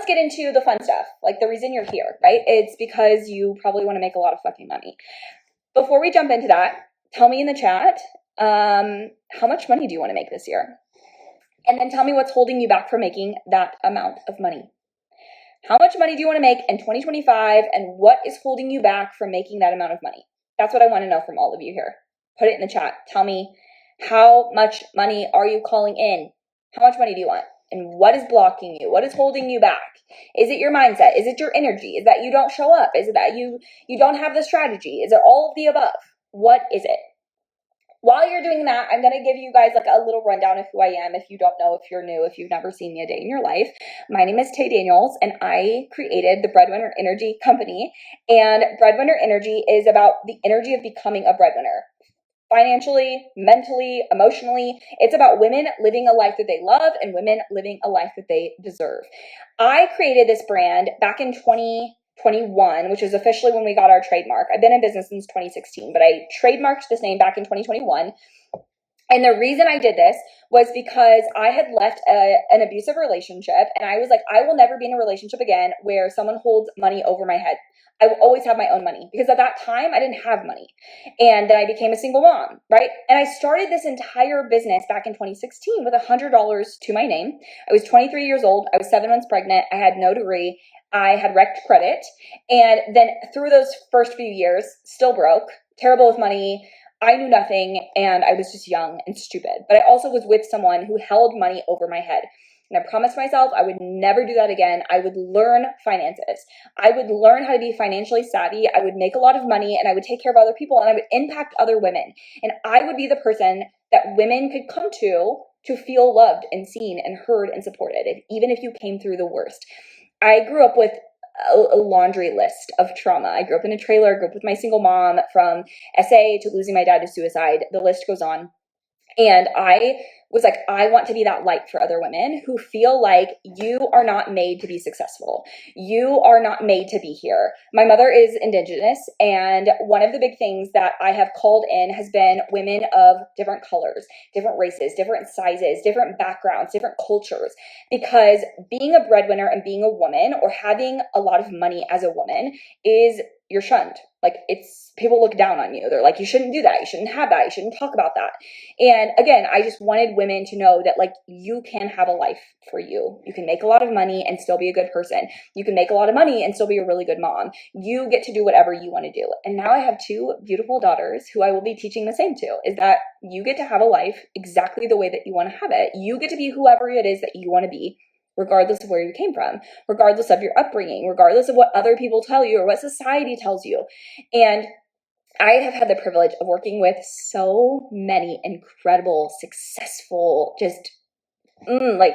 let's get into the fun stuff. Like the reason you're here, right? It's because you probably want to make a lot of fucking money. Before we jump into that, tell me in the chat, how much money do you want to make this year? And then tell me what's holding you back from making that amount of money. How much money do you want to make in 2025, and what is holding you back from making that amount of money? That's what I want to know from all of you here. Put it in the chat. Tell me, how much money are you calling in? How much money do you want? And what is blocking you? What is holding you back? Is it your mindset? Is it your energy? Is that you don't show up? Is it that you don't have the strategy? Is it all of the above? What is it? While you're doing that, I'm going to give you guys like a little rundown of who I am. If you don't know, if you're new, if you've never seen me a day in your life, my name is Tay Daniels, and I created the Breadwinner Energy Company. And Breadwinner Energy is about the energy of becoming a breadwinner. Financially, mentally, emotionally. It's about women living a life that they love and women living a life that they deserve. I created this brand back in 2021, which is officially when we got our trademark. I've been in business since 2016, but I trademarked this name back in 2021. And the reason I did this was because I had left an abusive relationship, and I was like, I will never be in a relationship again where someone holds money over my head. I will always have my own money, because at that time I didn't have money. And then I became a single mom, right? And I started this entire business back in 2016 with $100 to my name. I was 23 years old. I was 7 months pregnant. I had no degree. I had wrecked credit. And then through those first few years, still broke, terrible with money. I knew nothing, and I was just young and stupid. But I also was with someone who held money over my head. And I promised myself I would never do that again. I would learn finances. I would learn how to be financially savvy. I would make a lot of money, and I would take care of other people, and I would impact other women. And I would be the person that women could come to feel loved and seen and heard and supported, even if you came through the worst. I grew up with a laundry list of trauma. I grew up in a trailer, grew up with my single mom, from SA to losing my dad to suicide. The list goes on. And I was like, I want to be that light for other women who feel like you are not made to be successful. You are not made to be here. My mother is Indigenous, and one of the big things that I have called in has been women of different colors, different races, different sizes, different backgrounds, different cultures. Because being a breadwinner and being a woman, or having a lot of money as a woman, you're shunned. Like, people look down on you. They're like, you shouldn't do that. You shouldn't have that. You shouldn't talk about that. And again, I just wanted women to know that, like, you can have a life for you. You can make a lot of money and still be a good person. You can make a lot of money and still be a really good mom. You get to do whatever you want to do. And now I have 2 beautiful daughters who I will be teaching the same to, is that you get to have a life exactly the way that you want to have it. You get to be whoever it is that you want to be, regardless of where you came from, regardless of your upbringing, regardless of what other people tell you or what society tells you. And I have had the privilege of working with so many incredible, successful, just like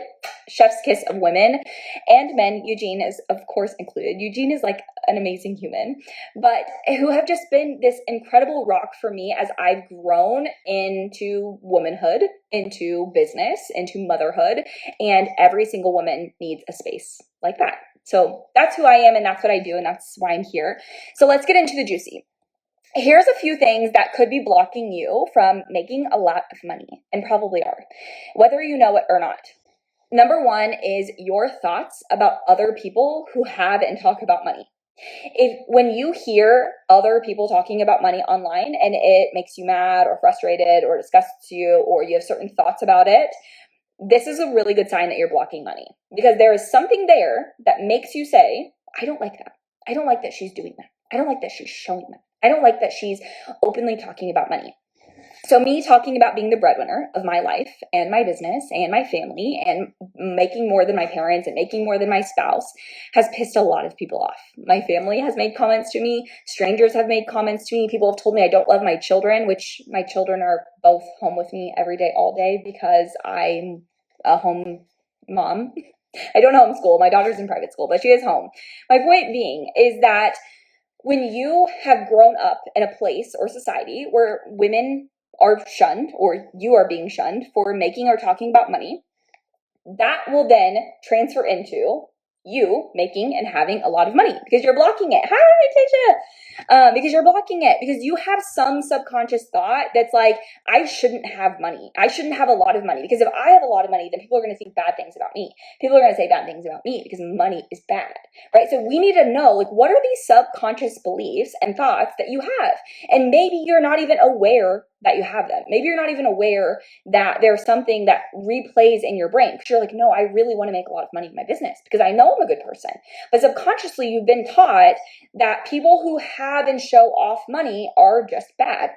chef's kiss of women and men. Eugene is, of course, included. Eugene is like an amazing human, but who have just been this incredible rock for me as I've grown into womanhood, into business, into motherhood, and every single woman needs a space like that. So that's who I am, and that's what I do, and that's why I'm here. So let's get into the juicy. Here's a few things that could be blocking you from making a lot of money, and probably are, whether you know it or not. Number 1 is your thoughts about other people who have and talk about money. When you hear other people talking about money online and it makes you mad or frustrated or disgusts you, or you have certain thoughts about it, this is a really good sign that you're blocking money, because there is something there that makes you say, I don't like that. I don't like that she's doing that. I don't like that she's showing that. I don't like that she's openly talking about money. So me talking about being the breadwinner of my life and my business and my family and making more than my parents and making more than my spouse has pissed a lot of people off. My family has made comments to me. Strangers have made comments to me. People have told me I don't love my children, which my children are both home with me every day, all day, because I'm a home mom. I don't homeschool. My daughter's in private school, but she is home. My point being is that when you have grown up in a place or society where women are shunned, or you are being shunned for making or talking about money, that will then transfer into you making and having a lot of money because you're blocking it. Hi, Tasha. Because you're blocking it because you have some subconscious thought that's like, I shouldn't have money. I shouldn't have a lot of money because if I have a lot of money, then people are going to think bad things about me. People are going to say bad things about me because money is bad, right? So we need to know, like, what are these subconscious beliefs and thoughts that you have? And maybe you're not even aware that you have them. Maybe you're not even aware that there's something that replays in your brain because you're like, no, I really want to make a lot of money in my business because I know I'm a good person. But subconsciously, you've been taught that people who have and show off money are just bad.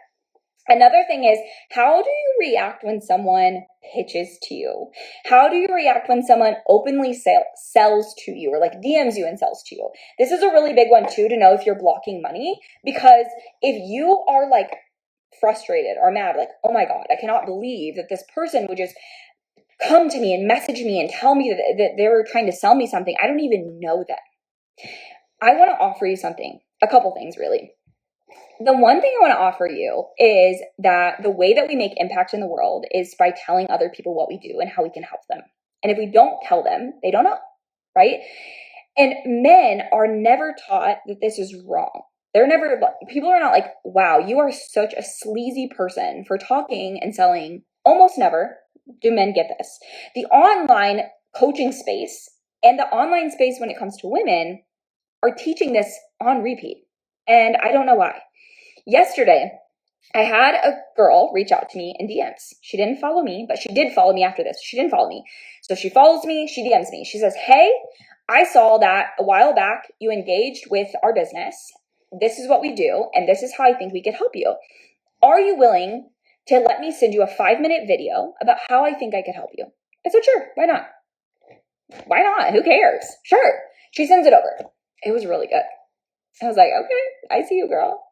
Another thing is, how do you react when someone pitches to you? How do you react when someone openly sells to you or like DMs you and sells to you? This is a really big one too, to know if you're blocking money, because if you are like frustrated or mad, like, oh my God, I cannot believe that this person would just come to me and message me and tell me that they were trying to sell me something. I don't even know them. I want to offer you something, a couple things really. The one thing I want to offer you is that the way that we make impact in the world is by telling other people what we do and how we can help them. And if we don't tell them, they don't know, right? And men are never taught that this is wrong. People are not like, wow, you are such a sleazy person for talking and selling. Almost never do men get this. The online coaching space and the online space when it comes to women are teaching this on repeat. And I don't know why. Yesterday, I had a girl reach out to me in DMs. She didn't follow me, but she did follow me after this. She didn't follow me. So she follows me, she DMs me. She says, hey, I saw that a while back you engaged with our business. This is what we do, and this is how I think we could help you. Are you willing to let me send you a 5-minute video about how I think I could help you? I said, sure, why not? Why not? Who cares? Sure. She sends it over. It was really good. I was like, okay, I see you, girl.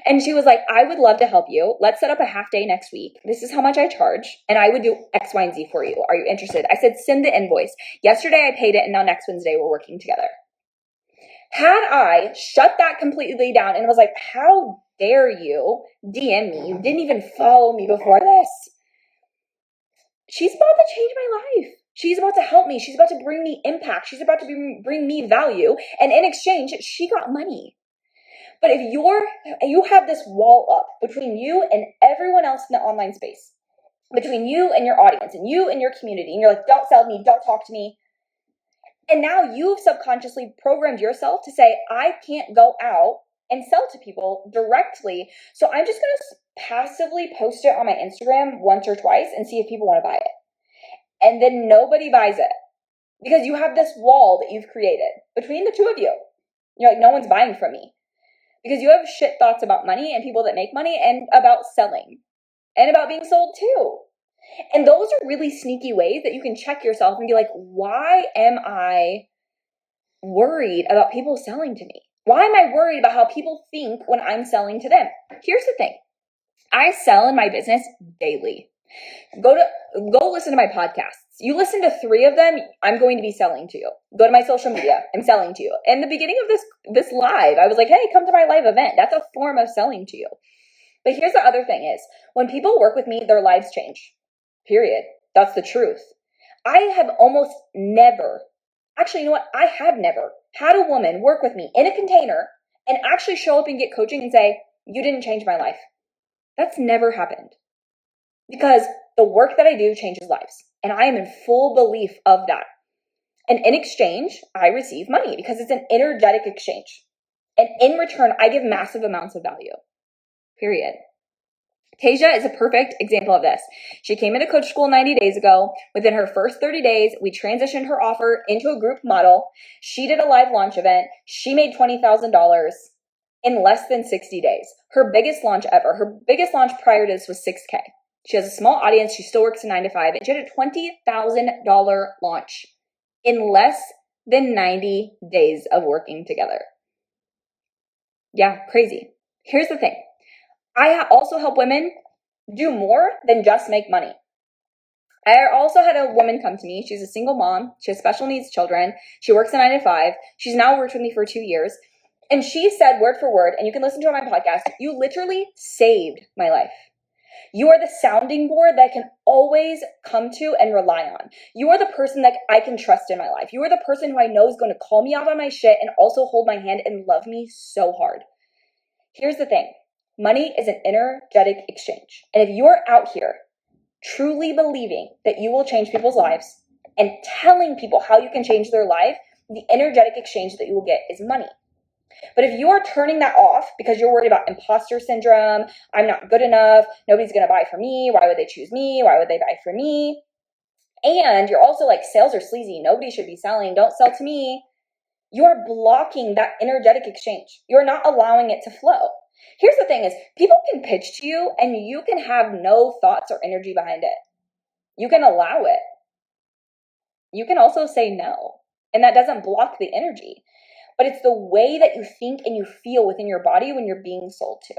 And she was like, I would love to help you. Let's set up a half day next week. This is how much I charge, and I would do X, Y, and Z for you. Are you interested? I said, send the invoice. Yesterday I paid it, and now next Wednesday we're working together. Had I shut that completely down and was like, how dare you DM me? You didn't even follow me before this. She's about to change my life. She's about to help me. She's about to bring me impact. She's about to bring me value. And in exchange, she got money. But if you have this wall up between you and everyone else in the online space, between you and your audience and you and your community, and you're like, don't sell me, don't talk to me. And now you've subconsciously programmed yourself to say, I can't go out and sell to people directly. So I'm just going to passively post it on my Instagram once or twice and see if people want to buy it. And then nobody buys it because you have this wall that you've created between the two of you. You're like, no one's buying from me because you have shit thoughts about money and people that make money and about selling and about being sold too. And those are really sneaky ways that you can check yourself and be like, why am I worried about people selling to me? Why am I worried about how people think when I'm selling to them? Here's the thing. I sell in my business daily. Go listen to my podcasts. You listen to 3 of them, I'm going to be selling to you. Go to my social media, I'm selling to you. In the beginning of this live, I was like, hey, come to my live event. That's a form of selling to you. But here's the other thing is, when people work with me, their lives change. Period. That's the truth. I have almost never, actually, you know what? I have never had a woman work with me in a container and actually show up and get coaching and say, you didn't change my life. That's never happened. Because the work that I do changes lives. And I am in full belief of that. And in exchange, I receive money because it's an energetic exchange. And in return, I give massive amounts of value. Period. Tasia is a perfect example of this. She came into coach school 90 days ago. Within her first 30 days, we transitioned her offer into a group model. She did a live launch event. She made $20,000 in less than 60 days. Her biggest launch ever. Her biggest launch prior to this was $6K. She has a small audience. She still works a 9 to 5. And she had a $20,000 launch in less than 90 days of working together. Yeah, crazy. Here's the thing. I also help women do more than just make money. I also had a woman come to me. She's a single mom. She has special needs children. She works a 9 to 5. She's now worked with me for 2 years. And she said word for word, and you can listen to it on my podcast, you literally saved my life. You are the sounding board that I can always come to and rely on. You are the person that I can trust in my life. You are the person who I know is going to call me out on my shit and also hold my hand and love me so hard. Here's the thing. Money is an energetic exchange. And if you're out here truly believing that you will change people's lives and telling people how you can change their life, the energetic exchange that you will get is money. But if you are turning that off because you're worried about imposter syndrome, I'm not good enough, nobody's going to buy for me, why would they choose me, why would they buy for me? And you're also like, sales are sleazy, nobody should be selling, don't sell to me. You're blocking that energetic exchange. You're not allowing it to flow. Here's the thing is, people can pitch to you and you can have no thoughts or energy behind it. You can allow it. You can also say no. And that doesn't block the energy. But it's the way that you think and you feel within your body when you're being sold to.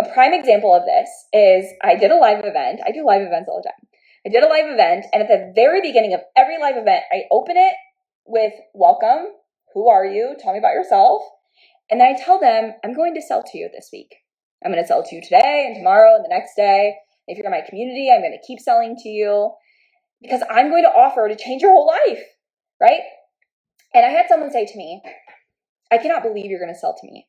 A prime example of this is I did a live event. I do live events all the time. I did a live event, and at the very beginning of every live event, I open it with welcome. Who are you? Tell me about yourself. And then I tell them, I'm going to sell to you this week. I'm going to sell to you today and tomorrow and the next day. If you're in my community, I'm going to keep selling to you because I'm going to offer to change your whole life, right? And I had someone say to me, I cannot believe you're going to sell to me.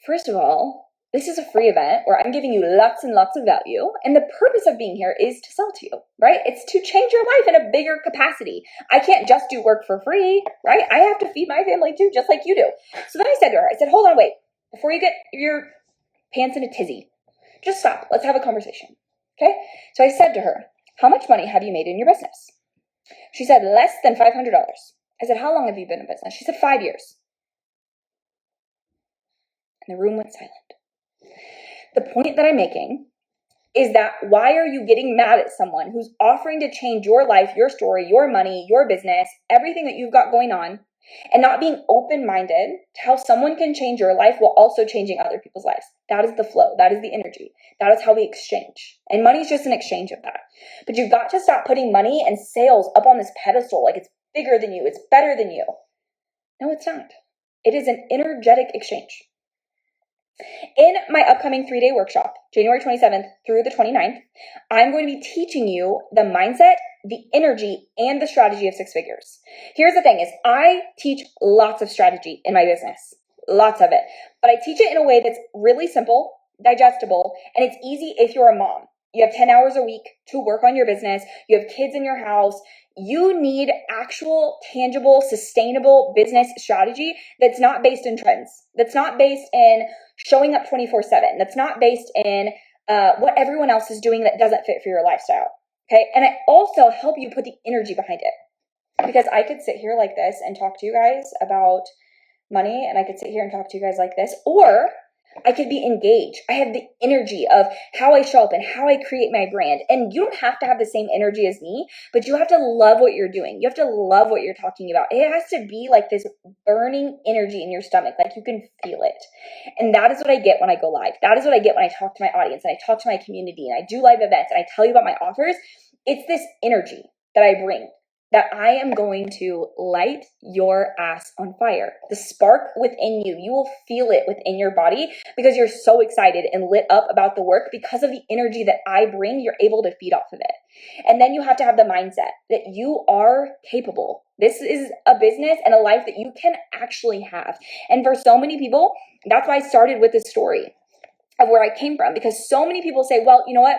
First of all, this is a free event where I'm giving you lots and lots of value. And the purpose of being here is to sell to you, right? It's to change your life in a bigger capacity. I can't just do work for free, right? I have to feed my family too, just like you do. So then I said to her, I said, hold on, wait. Before you get your pants in a tizzy, just stop. Let's have a conversation. Okay? So I said to her, how much money have you made in your business? She said, less than $500. I said, how long have you been in business? She said, 5 years. And the room went silent. The point that I'm making is that why are you getting mad at someone who's offering to change your life, your story, your money, your business, everything that you've got going on, and not being open-minded to how someone can change your life while also changing other people's lives? That is the flow. That is the energy. That is how we exchange. And money is just an exchange of that. But you've got to stop putting money and sales up on this pedestal like it's bigger than you, it's better than you. No, it's not. It is an energetic exchange. In my upcoming 3-day workshop, January 27th through the 29th, I'm going to be teaching you the mindset, the energy, and the strategy of 6 figures. Here's the thing is I teach lots of strategy in my business, lots of it, but I teach it in a way that's really simple, digestible, and it's easy if you're a mom. You have 10 hours a week to work on your business. You have kids in your house. You need actual, tangible, sustainable business strategy that's not based in trends, that's not based in showing up 24/7, that's not based in what everyone else is doing that doesn't fit for your lifestyle. Okay. And I also help you put the energy behind it, because I could sit here like this and talk to you guys about money, and I could sit here and talk to you guys like this, or I could be engaged. I have the energy of how I show up and how I create my brand. And you don't have to have the same energy as me, but you have to love what you're doing. You have to love what you're talking about. It has to be like this burning energy in your stomach, like you can feel it. And that is what I get when I go live. That is what I get when I talk to my audience and I talk to my community and I do live events and I tell you about my offers. It's this energy that I bring, that I am going to light your ass on fire. The spark within you, you will feel it within your body because you're so excited and lit up about the work because of the energy that I bring. You're able to feed off of it. And then you have to have the mindset that you are capable. This is a business and a life that you can actually have. And for so many people, that's why I started with this story of where I came from, because so many people say, well, you know what?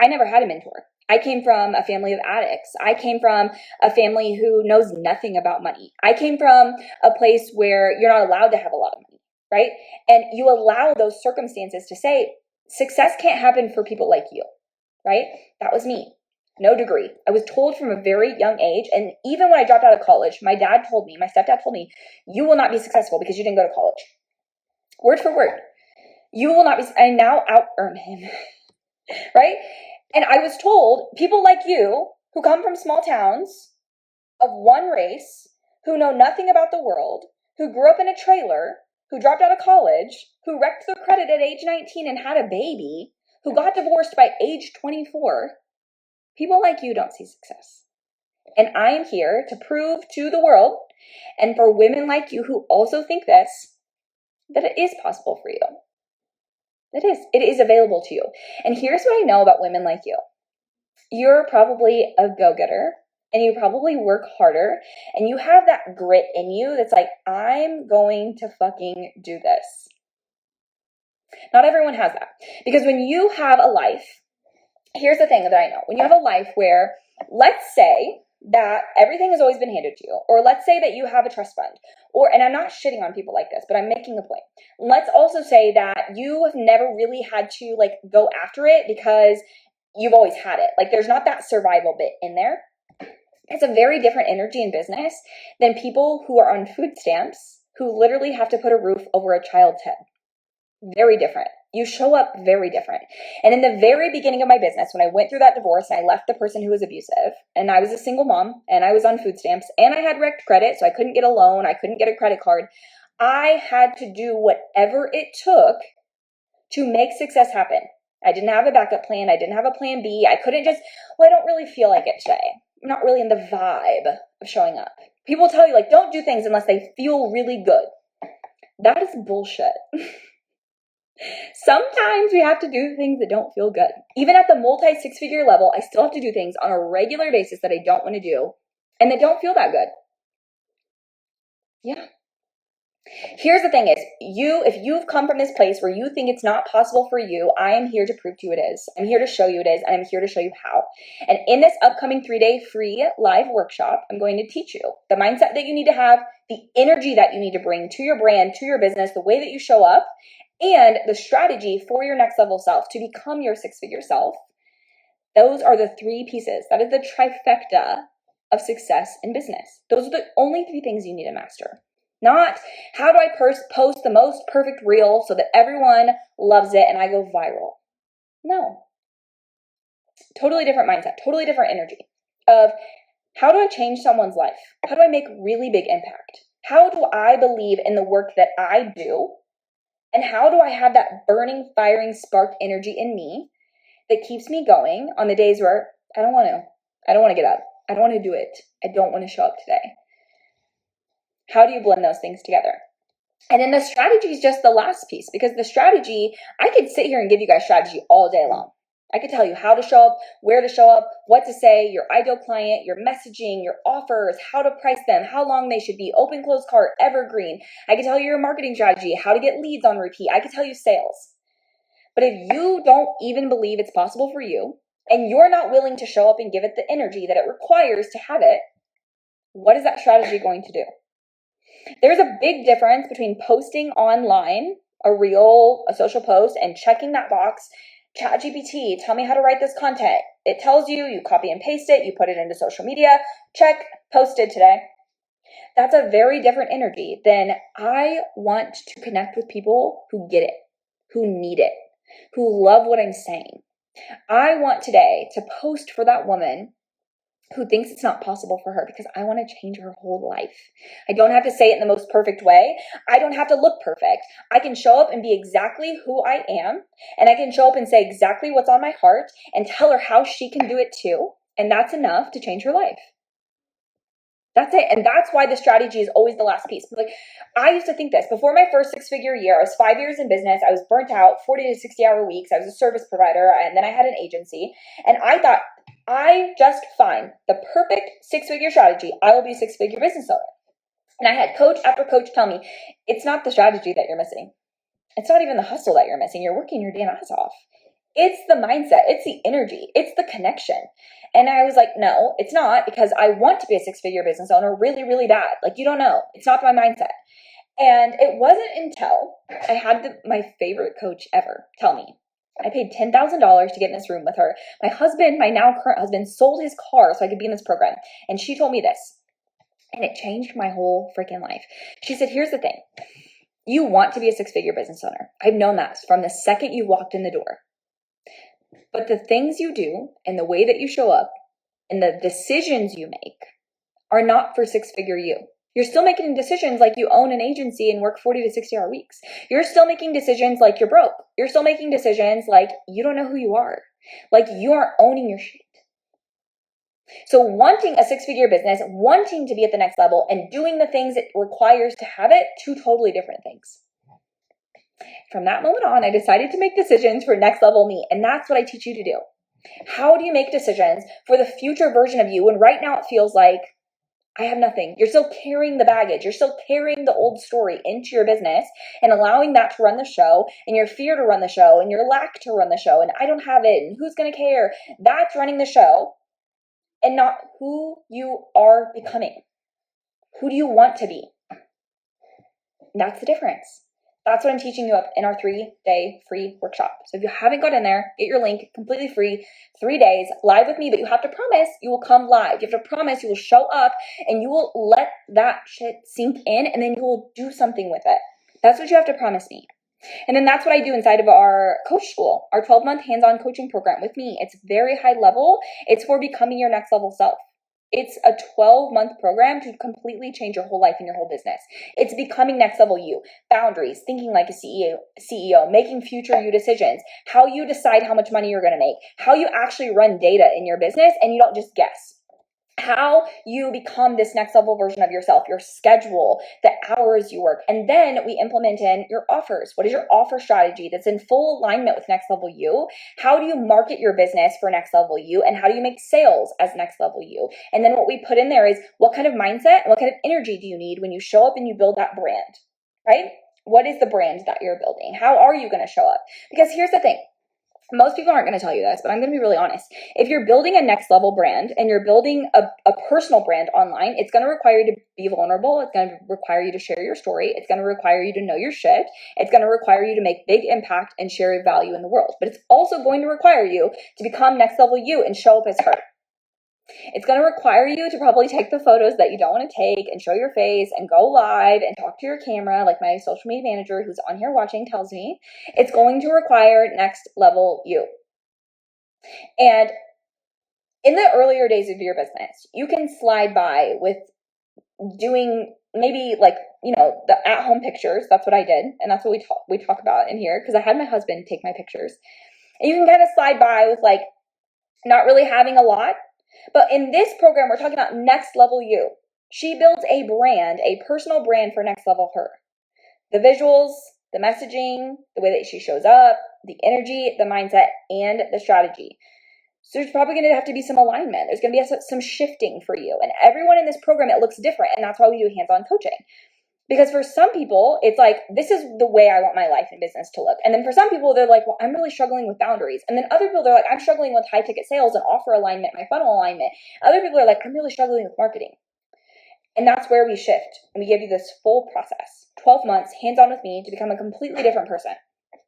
I never had a mentor. I came from a family of addicts. I came from a family who knows nothing about money. I came from a place where you're not allowed to have a lot of money, right? And you allow those circumstances to say, success can't happen for people like you, right? That was me. No degree. I was told from a very young age, and even when I dropped out of college, my stepdad told me, you will not be successful because you didn't go to college. Word for word. You will not be, I now out-earn him, right? And I was told people like you who come from small towns of one race, who know nothing about the world, who grew up in a trailer, who dropped out of college, who wrecked their credit at age 19 and had a baby, who got divorced by age 24, people like you don't see success. And I am here to prove to the world, and for women like you who also think this, that it is possible for you. It is. It is available to you. And here's what I know about women like you. You're probably a go-getter, and you probably work harder, and you have that grit in you that's like, I'm going to fucking do this. Not everyone has that. Because when you have a life, here's the thing that I know. When you have a life where, let's say that everything has always been handed to you, or let's say that you have a trust fund, and I'm not shitting on people like this, but I'm making a point. Let's also say that you have never really had to like go after it because you've always had it. Like there's not that survival bit in there. It's a very different energy in business than people who are on food stamps who literally have to put a roof over a child's head. Very different. You show up very different. And in the very beginning of my business, when I went through that divorce and I left the person who was abusive, and I was a single mom and I was on food stamps and I had wrecked credit, so I couldn't get a loan, I couldn't get a credit card, I had to do whatever it took to make success happen. I didn't have a backup plan. I didn't have a plan B. I couldn't just, I don't really feel like it today. I'm not really in the vibe of showing up. People tell you like, don't do things unless they feel really good. That is bullshit. Sometimes we have to do things that don't feel good. Even at the multi-six-figure level, I still have to do things on a regular basis that I don't want to do and that don't feel that good. Yeah. Here's the thing is, if you've come from this place where you think it's not possible for you, I am here to prove to you it is. I'm here to show you it is, and I'm here to show you how. And in this upcoming 3-day free live workshop, I'm going to teach you the mindset that you need to have, the energy that you need to bring to your brand, to your business, the way that you show up, and the strategy for your next level self to become your six-figure self. Those are the 3 pieces. That is the trifecta of success in business. Those are the only 3 things you need to master. Not how do I post the most perfect reel so that everyone loves it and I go viral. No. Totally different mindset, totally different energy of how do I change someone's life? How do I make really big impact? How do I believe in the work that I do? And how do I have that burning, firing, spark energy in me that keeps me going on the days where I don't want to get up. I don't want to do it. I don't want to show up today. How do you blend those things together? And then the strategy is just the last piece, because the strategy, I could sit here and give you guys strategy all day long. I could tell you how to show up, where to show up, what to say, your ideal client, your messaging, your offers, how to price them, how long they should be, open, close cart, evergreen. I could tell you your marketing strategy, how to get leads on repeat. I could tell you sales. But if you don't even believe it's possible for you, and you're not willing to show up and give it the energy that it requires to have it, what is that strategy going to do? There's a big difference between posting online, a social post, and checking that box. ChatGPT, tell me how to write this content. It tells you, you copy and paste it, you put it into social media, check, posted today. That's a very different energy than I want to connect with people who get it, who need it, who love what I'm saying. I want today to post for that woman who thinks it's not possible for her because I want to change her whole life. I don't have to say it in the most perfect way. I don't have to look perfect. I can show up and be exactly who I am, and I can show up and say exactly what's on my heart and tell her how she can do it too, and that's enough to change her life. That's it. And that's why the strategy is always the last piece. Like, I used to think this before my first 6-figure year. I was 5 years in business. I was burnt out, 40 to 60 hour weeks. I was a service provider, and then I had an agency. And I thought, I just find the perfect 6-figure strategy. I will be a 6-figure business owner. And I had coach after coach tell me, it's not the strategy that you're missing. It's not even the hustle that you're missing. You're working your damn ass off. It's the mindset. It's the energy. It's the connection. And I was like, no, it's not, because I want to be a 6-figure business owner really, really bad. Like, you don't know. It's not my mindset. And it wasn't until I had my favorite coach ever tell me, I paid $10,000 to get in this room with her. My husband, my now current husband, sold his car so I could be in this program. And she told me this, and it changed my whole freaking life. She said, here's the thing. You want to be a 6-figure business owner. I've known that from the second you walked in the door. But the things you do and the way that you show up and the decisions you make are not for 6-figure you. You're still making decisions like you own an agency and work 40 to 60 hour weeks. You're still making decisions like you're broke. You're still making decisions like you don't know who you are. Like you aren't owning your shit. So wanting a 6-figure business, wanting to be at the next level, and doing the things it requires to have it, 2 totally different things. From that moment on, I decided to make decisions for next level me. And that's what I teach you to do. How do you make decisions for the future version of you when right now it feels like I have nothing? You're still carrying the baggage. You're still carrying the old story into your business and allowing that to run the show, and your fear to run the show, and your lack to run the show, and I don't have it, and who's going to care? That's running the show, and not who you are becoming. Who do you want to be? That's the difference. That's what I'm teaching you up in our 3-day free workshop. So if you haven't got in there, get your link, completely free, 3 days live with me, but you have to promise you will come live. You have to promise you will show up and you will let that shit sink in, and then you will do something with it. That's what you have to promise me. And then that's what I do inside of our coach school, our 12-month hands-on coaching program with me. It's very high level. It's for becoming your next level self. It's a 12-month program to completely change your whole life and your whole business. It's becoming next level you. Boundaries, thinking like a CEO, making future you decisions, how you decide how much money you're going to make, how you actually run data in your business and you don't just guess. How you become this next level version of yourself, your schedule, the hours you work. And then we implement in your offers. What is your offer strategy that's in full alignment with next level you? How do you market your business for next level you? And how do you make sales as next level you? And then what we put in there is what kind of mindset and what kind of energy do you need when you show up and you build that brand, right? What is the brand that you're building? How are you going to show up? Because here's the thing. Most people aren't going to tell you this, but I'm going to be really honest. If you're building a next level brand and you're building a personal brand online, it's going to require you to be vulnerable. It's going to require you to share your story. It's going to require you to know your shit. It's going to require you to make big impact and share your value in the world. But it's also going to require you to become next level you and show up as her. It's going to require you to probably take the photos that you don't want to take and show your face and go live and talk to your camera, like my social media manager who's on here watching tells me. It's going to require next level you. And in the earlier days of your business, you can slide by with doing maybe like, the at-home pictures. That's what I did. And that's what we talk about in here, because I had my husband take my pictures. And you can kind of slide by with like not really having a lot. But in this program, we're talking about next level you. She builds a brand, a personal brand for next level her. The visuals, the messaging, the way that she shows up, the energy, the mindset, and the strategy. So there's probably going to have to be some alignment. There's going to be some shifting for you. And everyone in this program, it looks different. And that's why we do hands-on coaching. Because for some people, it's like, this is the way I want my life and business to look. And then for some people, they're like, well, I'm really struggling with boundaries. And then other people, they're like, I'm struggling with high ticket sales and offer alignment, my funnel alignment. Other people are like, I'm really struggling with marketing. And that's where we shift. And we give you this full process, 12 months, hands-on with me to become a completely different person.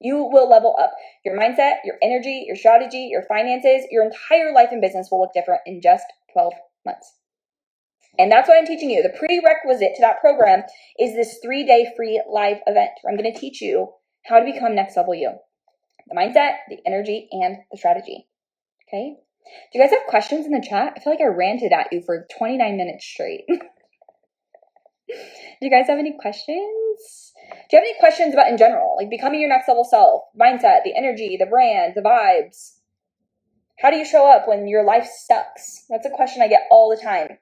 You will level up your mindset, your energy, your strategy, your finances, your entire life and business will look different in just 12 months. And that's what I'm teaching you. The prerequisite to that program is this 3-day free live event where I'm going to teach you how to become next level you. The mindset, the energy, and the strategy. Okay? Do you guys have questions in the chat? I feel like I ranted at you for 29 minutes straight. Do you guys have any questions? Do you have any questions about in general? Like becoming your next level self, mindset, the energy, the brand, the vibes. How do you show up when your life sucks? That's a question I get all the time.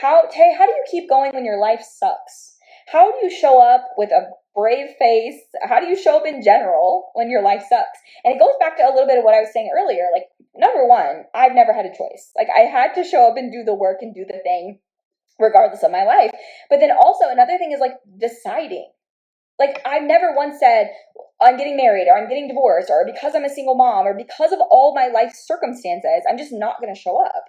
Tay, how do you keep going when your life sucks? How do you show up with a brave face? How do you show up in general when your life sucks? And it goes back to a little bit of what I was saying earlier. Like, number one, I've never had a choice. Like, I had to show up and do the work and do the thing regardless of my life. But then also another thing is like deciding. Like, I've never once said, I'm getting married or I'm getting divorced or because I'm a single mom or because of all my life circumstances, I'm just not going to show up.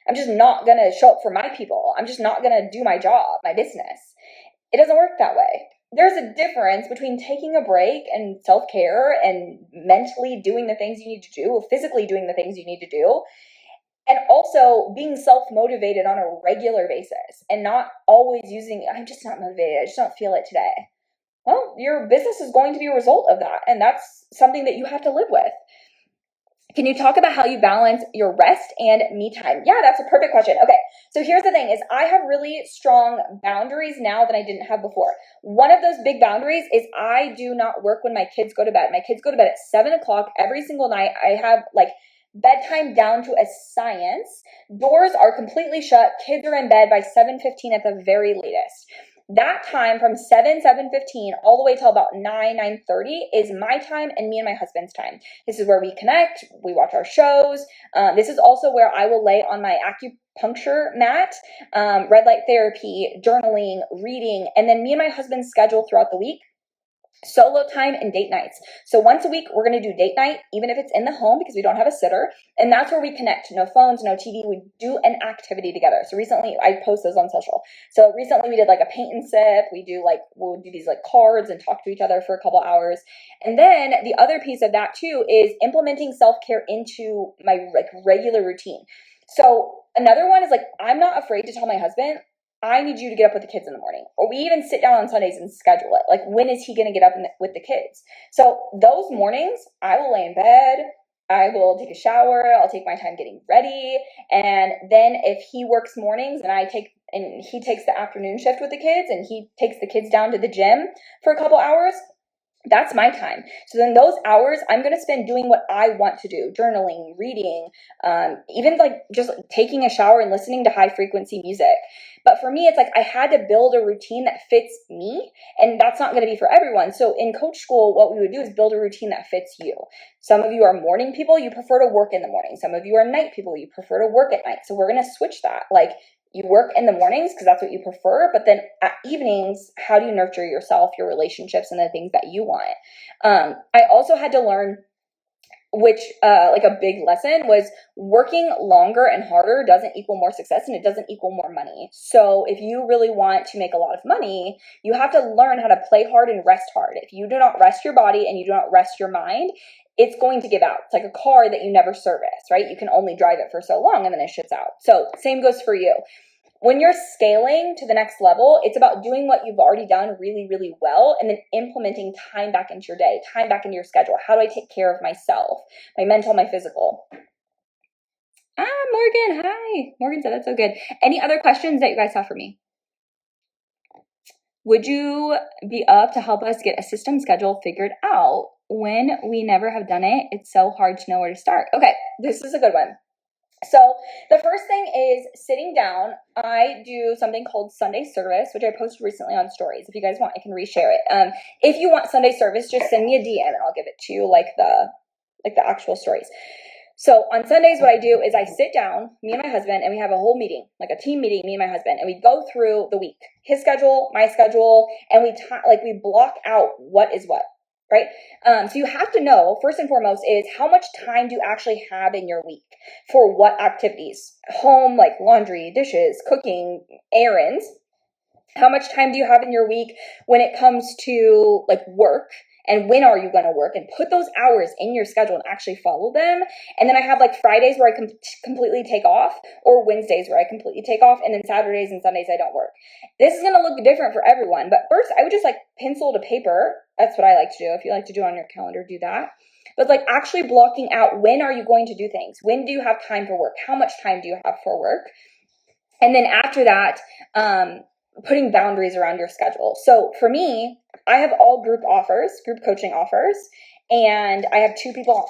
I'm just not going to show up for my people. I'm just not going to do my job, my business. It doesn't work that way. There's a difference between taking a break and self-care and mentally doing the things you need to do, or physically doing the things you need to do, and also being self-motivated on a regular basis and not always using, I'm just not motivated, I just don't feel it today. Well, your business is going to be a result of that, and that's something that you have to live with. Can you talk about how you balance your rest and me time? Yeah, that's a perfect question. Okay, so here's the thing is I have really strong boundaries now that I didn't have before. One of those big boundaries is I do not work when my kids go to bed. My kids go to bed at 7 o'clock every single night. I have like bedtime down to a science. Doors are completely shut. Kids are in bed by 7:15 at the very latest. That time from 7:15 all the way till about 9:30 is my time and me and my husband's time. This is where we connect, we watch our shows. This is also where I will lay on my acupuncture mat, red light therapy, journaling, reading, and then me and my husband schedule throughout the week solo time and date nights. So once a week, we're going to do date night, even if it's in the home because we don't have a sitter. And that's where we connect. No phones, no TV. We do an activity together. So recently, I post those on social. So recently we did like a paint and sip. We'll do these like cards and talk to each other for a couple hours. And then the other piece of that too is implementing self-care into my like regular routine. So another one is like, I'm not afraid to tell my husband, I need you to get up with the kids in the morning. Or we even sit down on Sundays and schedule it. Like, when is he going to get up with the kids? So those mornings, I will lay in bed. I will take a shower. I'll take my time getting ready. And then if he works mornings and he takes the afternoon shift with the kids and he takes the kids down to the gym for a couple hours, that's my time. So then those hours I'm going to spend doing what I want to do, journaling, reading, even like just taking a shower and listening to high frequency music. But for me, it's like I had to build a routine that fits me, and that's not going to be for everyone. So in coach school, what we would do is build a routine that fits you. Some of you are morning people, you prefer to work in the morning. Some of you are night people, you prefer to work at night. So we're going to switch that. Like, you work in the mornings because that's what you prefer, but then at evenings, how do you nurture yourself, your relationships, and the things that you want? I also had to learn, which like a big lesson was, working longer and harder doesn't equal more success, and it doesn't equal more money. So if you really want to make a lot of money, you have to learn how to play hard and rest hard. If you do not rest your body and you do not rest your mind, it's going to give out. It's like a car that you never service, right? You can only drive it for so long and then it shits out. So same goes for you. When you're scaling to the next level, it's about doing what you've already done really, really well, and then implementing time back into your day, time back into your schedule. How do I take care of myself, my mental, my physical? Morgan, hi. Morgan said that's so good. Any other questions that you guys have for me? Would you be up to help us get a system schedule figured out? When we never have done it, it's so hard to know where to start. Okay, this is a good one. So the first thing is sitting down. I do something called Sunday service, which I posted recently on stories. If you guys want, I can reshare it. If you want Sunday service, just send me a DM and I'll give it to you like the actual stories. So on Sundays, what I do is I sit down, me and my husband, and we have a whole meeting, like a team meeting, me and my husband, and we go through the week, his schedule, my schedule, and we block out what is what. Right? So you have to know, first and foremost, is how much time do you actually have in your week for what activities? Home, like laundry, dishes, cooking, errands. How much time do you have in your week when it comes to like work? And when are you going to work? And put those hours in your schedule and actually follow them. And then I have like Fridays where I completely take off, or Wednesdays where I completely take off, and then Saturdays and Sundays I don't work. This is going to look different for everyone. But first, I would just like pencil to paper. That's what I like to do. If you like to do it on your calendar, do that. But like actually blocking out, when are you going to do things? When do you have time for work? How much time do you have for work? And then after that, putting boundaries around your schedule. So for me, I have all group coaching offers, and I have 3 people,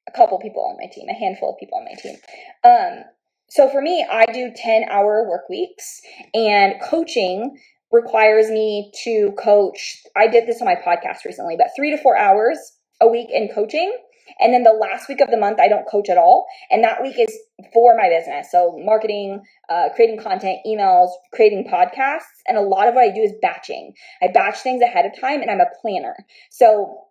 a couple people on my team, a handful of people on my team. So for me, I do 10-hour work weeks, and coaching requires me to coach. I did this on my podcast recently, but 3 to 4 hours a week in coaching. And then the last week of the month, I don't coach at all. And that week is for my business. So marketing, creating content, emails, creating podcasts. And a lot of what I do is batching. I batch things ahead of time, and I'm a planner. So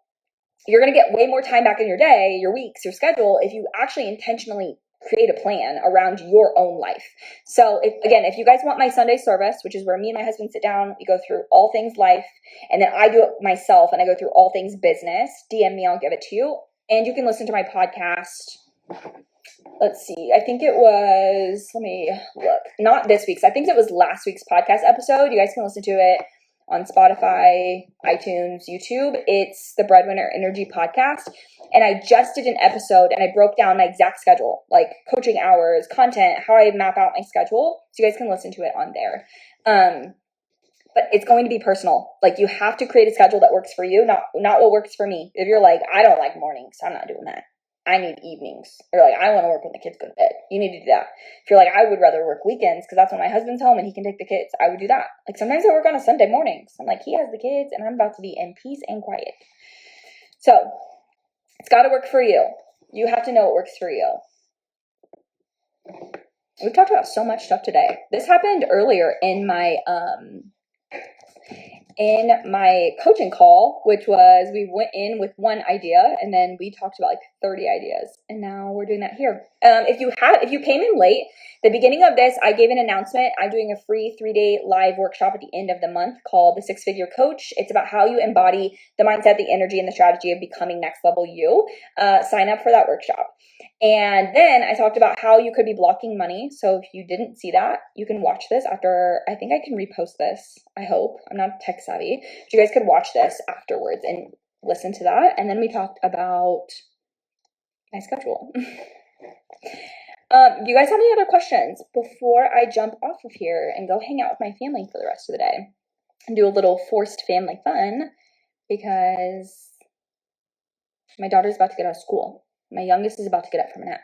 you're going to get way more time back in your day, your weeks, your schedule, if you actually intentionally create a plan around your own life. So if you guys want my Sunday service, which is where me and my husband sit down, we go through all things life, and then I do it myself and I go through all things business, DM me, I'll give it to you. And you can listen to my podcast. Let's see. I think it was, let me look. Not this week's. I think it was last week's podcast episode. You guys can listen to it on Spotify, iTunes, YouTube. It's the Breadwinner Energy Podcast. And I just did an episode and I broke down my exact schedule, like coaching hours, content, how I map out my schedule. So you guys can listen to it on there. But it's going to be personal. Like, you have to create a schedule that works for you, not what works for me. If you're like, I don't like mornings, I'm not doing that. I need evenings, or like, I want to work when the kids go to bed. You need to do that. If you're like, I would rather work weekends because that's when my husband's home and he can take the kids, I would do that. Like, sometimes I work on a Sunday morning. So I'm like, he has the kids and I'm about to be in peace and quiet. So it's got to work for you. You have to know what works for you. We've talked about so much stuff today. This happened earlier in my coaching call, which was, we went in with one idea and then we talked about like 30 ideas, and now we're doing that here. If you came in late, the beginning of this, I gave an announcement. I'm doing a free 3-day live workshop at the end of the month called the 6-Figure Coach. It's about how you embody the mindset, the energy, and the strategy of becoming next level you. Sign up for that workshop. And then I talked about how you could be blocking money. So if you didn't see that, you can watch this after. I think I can repost this. I hope. I'm not tech savvy. But you guys could watch this afterwards and listen to that. And then we talked about my schedule. Do you guys have any other questions before I jump off of here and go hang out with my family for the rest of the day and do a little forced family fun, because my daughter's about to get out of school. My youngest is about to get up from a nap.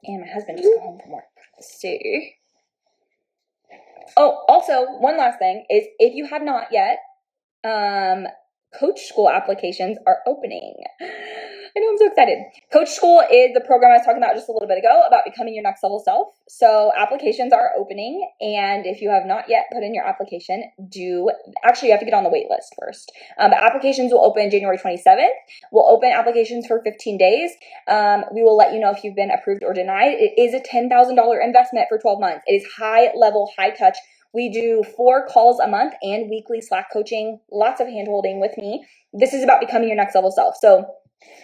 And my husband just got home from work. So, oh, also, one last thing is, if you have not yet, Coach School applications are opening. I know, I'm so excited. Coach School is the program I was talking about just a little bit ago about becoming your next level self. So applications are opening, and if you have not yet put in your application, actually you have to get on the wait list first. But applications will open January 27th. We'll open applications for 15 days. We will let you know if you've been approved or denied. It is a $10,000 investment for 12 months. It is high level, high touch. We do 4 calls a month and weekly Slack coaching, lots of hand holding with me. This is about becoming your next level self. So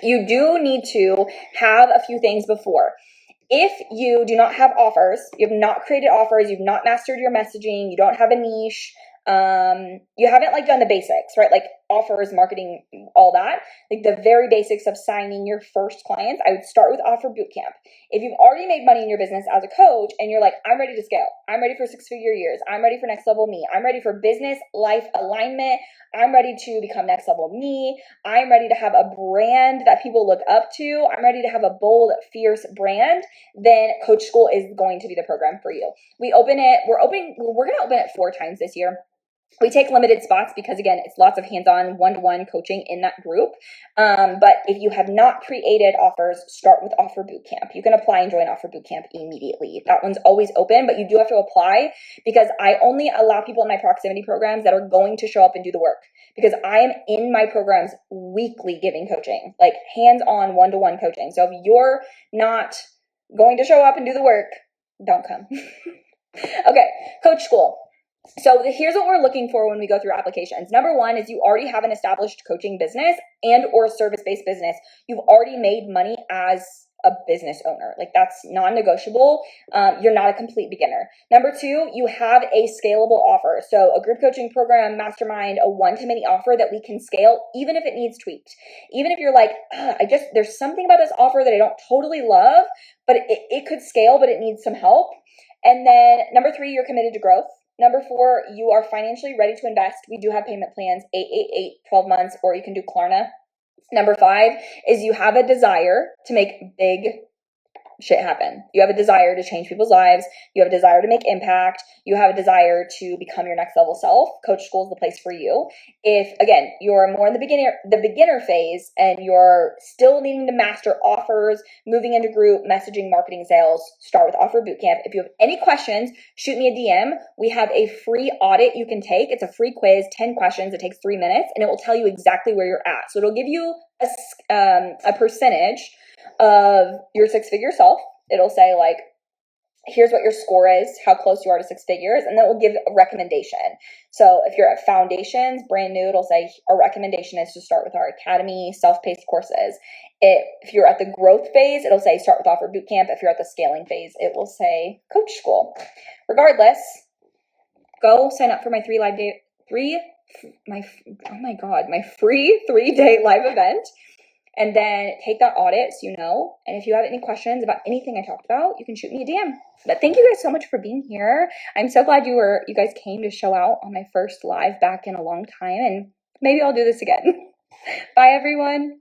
you do need to have a few things before. If you do not have offers, you have not created offers, you've not mastered your messaging, you don't have a niche, you haven't like done the basics, right? Like offers, marketing, all that, like the very basics of signing your first clients, I would start with Offer Bootcamp. If you've already made money in your business as a coach and you're like, I'm ready to scale, I'm ready for 6-figure years, I'm ready for next level me, I'm ready for business life alignment, I'm ready to become next level me, I'm ready to have a brand that people look up to, I'm ready to have a bold, fierce brand, then Coach School is going to be the program for you. We're going to open it 4 times this year. We take limited spots because, again, it's lots of hands-on, one-to-one coaching in that group. But if you have not created offers, start with Offer Bootcamp. You can apply and join Offer Bootcamp immediately. That one's always open, but you do have to apply, because I only allow people in my proximity programs that are going to show up and do the work, because I am in my programs weekly giving coaching, like hands-on, one-to-one coaching. So if you're not going to show up and do the work, don't come. Okay, Coach School. So here's what we're looking for when we go through applications. Number 1 is you already have an established coaching business and or service-based business. You've already made money as a business owner. Like, that's non-negotiable. You're not a complete beginner. Number 2, you have a scalable offer. So a group coaching program, mastermind, a one-to-many offer that we can scale, even if it needs tweaked. Even if you're like, there's something about this offer that I don't totally love, but it could scale, but it needs some help. And then number 3, you're committed to growth. Number 4, you are financially ready to invest. We do have payment plans, 888, 12 months, or you can do Klarna. Number 5 is you have a desire to make big shit happen. You have a desire to change people's lives. You have a desire to make impact. You have a desire to become your next level self. Coach School is the place for you. If, again, you're more in the beginner phase and you're still needing to master offers, moving into group, messaging, marketing, sales, start with Offer Bootcamp. If you have any questions, shoot me a DM. We have a free audit you can take. It's a free quiz, 10 questions. It takes 3 minutes, and it will tell you exactly where you're at. So it'll give you a percentage of your 6-figure self. It'll say, like, here's what your score is, how close you are to 6 figures, and then it will give a recommendation. So if you're at foundations, brand new, it'll say our recommendation is to start with our academy, self-paced courses. If you're at the growth phase, it'll say start with Offer Bootcamp. If you're at the scaling phase, it will say Coach School. Regardless, go sign up for my free 3-day live event. And then take that audit so you know. And if you have any questions about anything I talked about, you can shoot me a DM. But thank you guys so much for being here. I'm so glad you guys came to show out on my first live back in a long time. And maybe I'll do this again. Bye, everyone.